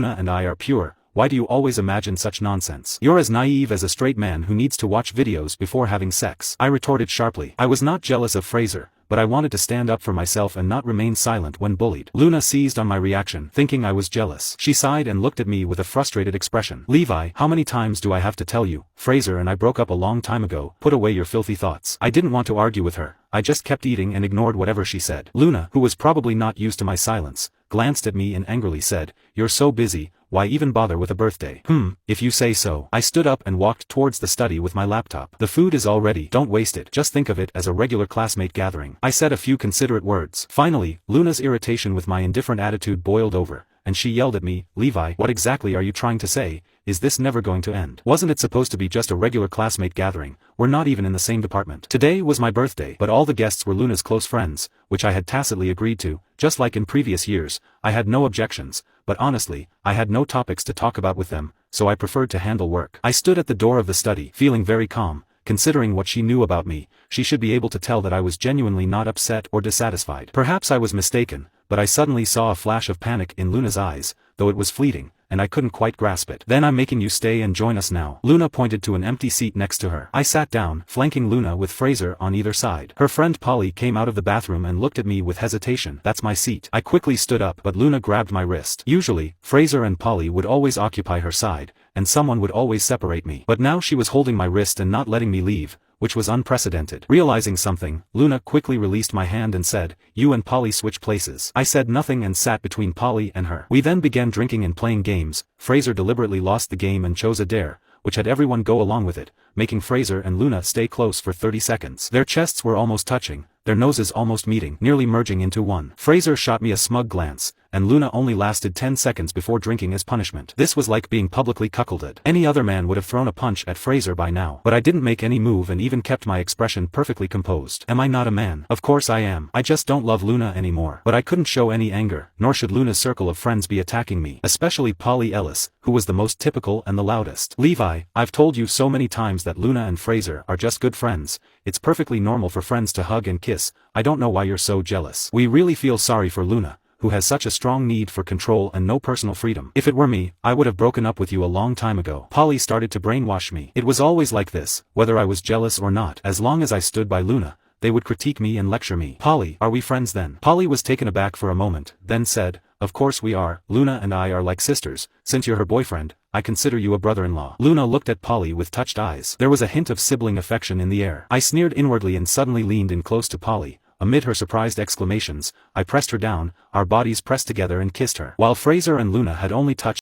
Luna and I are pure. Why do you always imagine such nonsense? You're as naive as a straight man who needs to watch videos before having sex. I retorted sharply. I was not jealous of Fraser, but I wanted to stand up for myself and not remain silent when bullied. Luna seized on my reaction, thinking I was jealous. She sighed and looked at me with a frustrated expression. Levi, how many times do I have to tell you? Fraser and I broke up a long time ago. Put away your filthy thoughts. I didn't want to argue with her. I just kept eating and ignored whatever she said. Luna, who was probably not used to my silence, glanced at me and angrily said, "You're so busy, why even bother with a birthday?" If you say so. I stood up and walked towards the study with my laptop. The food is all ready. Don't waste it. Just think of it as a regular classmate gathering. I said a few considerate words. Finally, Luna's irritation with my indifferent attitude boiled over, and she yelled at me, "Levi, what exactly are you trying to say? Is this never going to end? Wasn't it supposed to be just a regular classmate gathering? We're not even in the same department." Today was my birthday, but all the guests were Luna's close friends, which I had tacitly agreed to. Just like in previous years, I had no objections, but honestly, I had no topics to talk about with them, so I preferred to handle work. I stood at the door of the study, feeling very calm. Considering what she knew about me, she should be able to tell that I was genuinely not upset or dissatisfied. Perhaps I was mistaken, but I suddenly saw a flash of panic in Luna's eyes, though it was fleeting, and I couldn't quite grasp it. "Then I'm making you stay and join us now." Luna pointed to an empty seat next to her. I sat down, flanking Luna with Fraser on either side. Her friend Polly came out of the bathroom and looked at me with hesitation. "That's my seat." I quickly stood up, but Luna grabbed my wrist. Usually, Fraser and Polly would always occupy her side, and someone would always separate me. But now she was holding my wrist and not letting me leave, which was unprecedented. Realizing something, Luna quickly released my hand and said, "You and Polly switch places." I said nothing and sat between Polly and her. We then began drinking and playing games. Fraser deliberately lost the game and chose a dare, which had everyone go along with it, making Fraser and Luna stay close for 30 seconds. Their chests were almost touching, their noses almost meeting, nearly merging into one. Fraser shot me a smug glance, and Luna only lasted 10 seconds before drinking as punishment. This was like being publicly cuckolded. Any other man would have thrown a punch at Fraser by now. But I didn't make any move and even kept my expression perfectly composed. Am I not a man? Of course I am. I just don't love Luna anymore. But I couldn't show any anger, nor should Luna's circle of friends be attacking me. Especially Polly Ellis, who was the most typical and the loudest. "Levi, I've told you so many times that Luna and Fraser are just good friends. It's perfectly normal for friends to hug and kiss. I don't know why you're so jealous. We really feel sorry for Luna, who has such a strong need for control and no personal freedom. If it were me, I would have broken up with you a long time ago." Polly started to brainwash me. It was always like this, whether I was jealous or not. As long as I stood by Luna, they would critique me and lecture me. "Polly, are we friends then?" Polly was taken aback for a moment, then said, "Of course we are. Luna and I are like sisters. Since you're her boyfriend, I consider you a brother-in-law." Luna looked at Polly with touched eyes. There was a hint of sibling affection in the air. I sneered inwardly and suddenly leaned in close to Polly. Amid her surprised exclamations, I pressed her down, our bodies pressed together and kissed her. While Fraser and Luna had only touched